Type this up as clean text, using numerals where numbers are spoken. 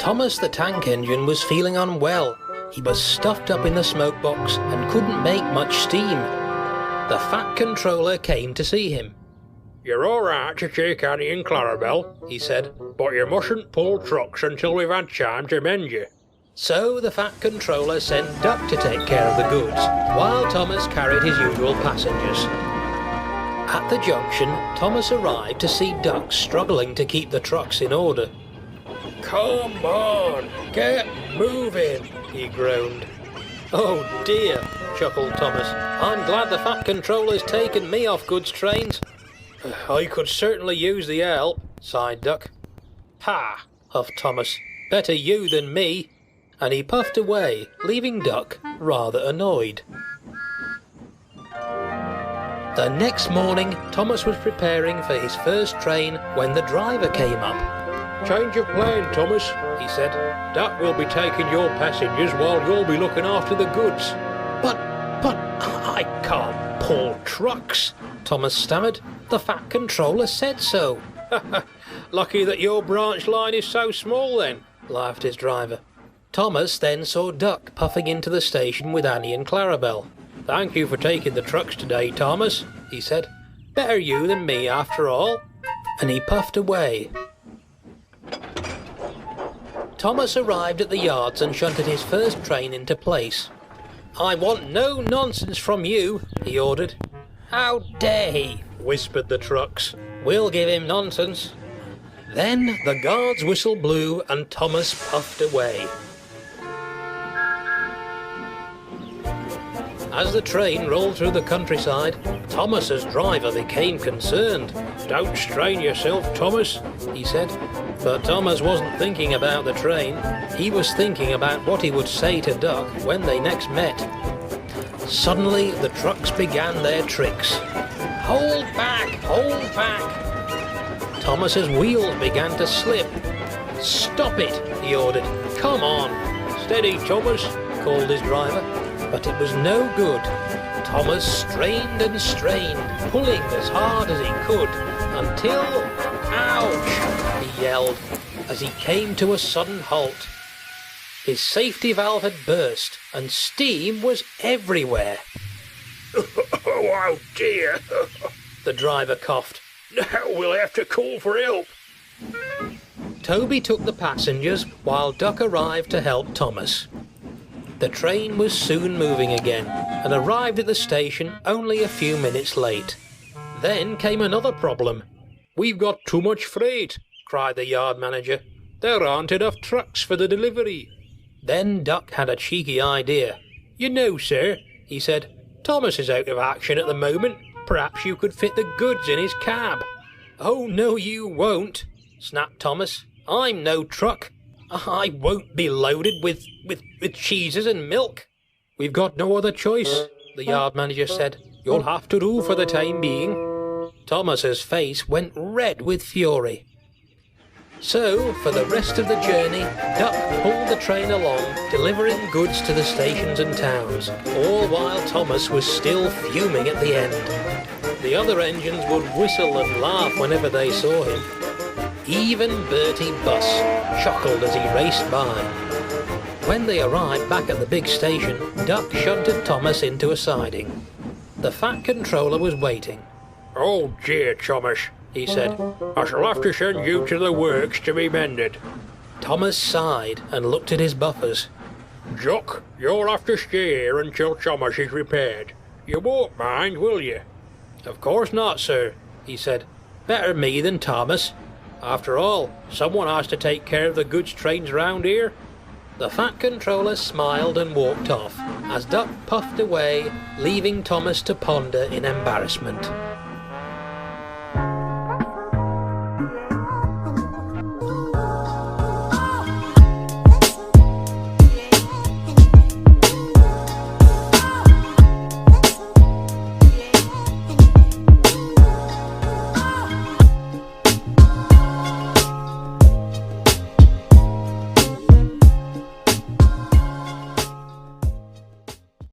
Thomas the tank engine was feeling unwell. He was stuffed up in the smoke box and couldn't make much steam. The Fat Controller came to see him. "You're all right to take Annie and Clarabelle," he said, "but you mustn't pull trucks until we've had time to mend you." So the Fat Controller sent Duck to take care of the goods, while Thomas carried his usual passengers. At the junction, Thomas arrived to see Duck struggling to keep the trucks in order. "Come on, get moving," he groaned. "Oh dear," chuckled Thomas. "I'm glad the Fat Controller's taken me off goods trains." "I could certainly use the help," sighed Duck. "Ha!" huffed Thomas. "Better you than me." And he puffed away, leaving Duck rather annoyed. The next morning, Thomas was preparing for his first train when the driver came up. "Change of plan, Thomas," he said. "Duck will be taking your passengers while you'll be looking after the goods." But I can't pull trucks," Thomas stammered. "The Fat Controller said so." "Lucky that your branch line is so small then," laughed his driver. Thomas then saw Duck puffing into the station with Annie and Clarabelle. "Thank you for taking the trucks today, Thomas," he said. "Better you than me, after all." And he puffed away. Thomas arrived at the yards and shunted his first train into place. "I want no nonsense from you," he ordered. "How dare he?" whispered the trucks. "We'll give him nonsense." Then the guard's whistle blew and Thomas puffed away. As the train rolled through the countryside, Thomas's driver became concerned. "Don't strain yourself, Thomas," he said. But Thomas wasn't thinking about the train. He was thinking about what he would say to Duck when they next met. Suddenly, the trucks began their tricks. "Hold back! Hold back!" Thomas's wheels began to slip. "Stop it!" he ordered. "Come on!" "Steady, Thomas!" called his driver. But it was no good. Thomas strained and strained, pulling as hard as he could, until... "Ouch!" he yelled, as he came to a sudden halt. His safety valve had burst, and steam was everywhere. "Oh dear," the driver coughed. "Now we'll have to call for help." Toby took the passengers, while Duck arrived to help Thomas. The train was soon moving again, and arrived at the station only a few minutes late. Then came another problem. "We've got too much freight," cried the yard manager. "There aren't enough trucks for the delivery." Then Duck had a cheeky idea. "You know, sir," he said, "Thomas is out of action at the moment. Perhaps you could fit the goods in his cab." "Oh, no you won't," snapped Thomas. "I'm no truck. I won't be loaded with cheeses and milk." "We've got no other choice," the yard manager said. "You'll have to do for the time being." Thomas's face went red with fury. So, for the rest of the journey, Duck pulled the train along, delivering goods to the stations and towns, all while Thomas was still fuming at the end. The other engines would whistle and laugh whenever they saw him. Even Bertie Buss chuckled as he raced by. When they arrived back at the big station, Duck shunted Thomas into a siding. The Fat Controller was waiting. "Oh dear, Thomas," he said. "I shall have to send you to the works to be mended." Thomas sighed and looked at his buffers. "Duck, you'll have to stay here until Thomas is repaired. You won't mind, will you?" "Of course not, sir," he said. "Better me than Thomas. After all, someone has to take care of the goods trains round here." The Fat Controller smiled and walked off, as Duck puffed away, leaving Thomas to ponder in embarrassment.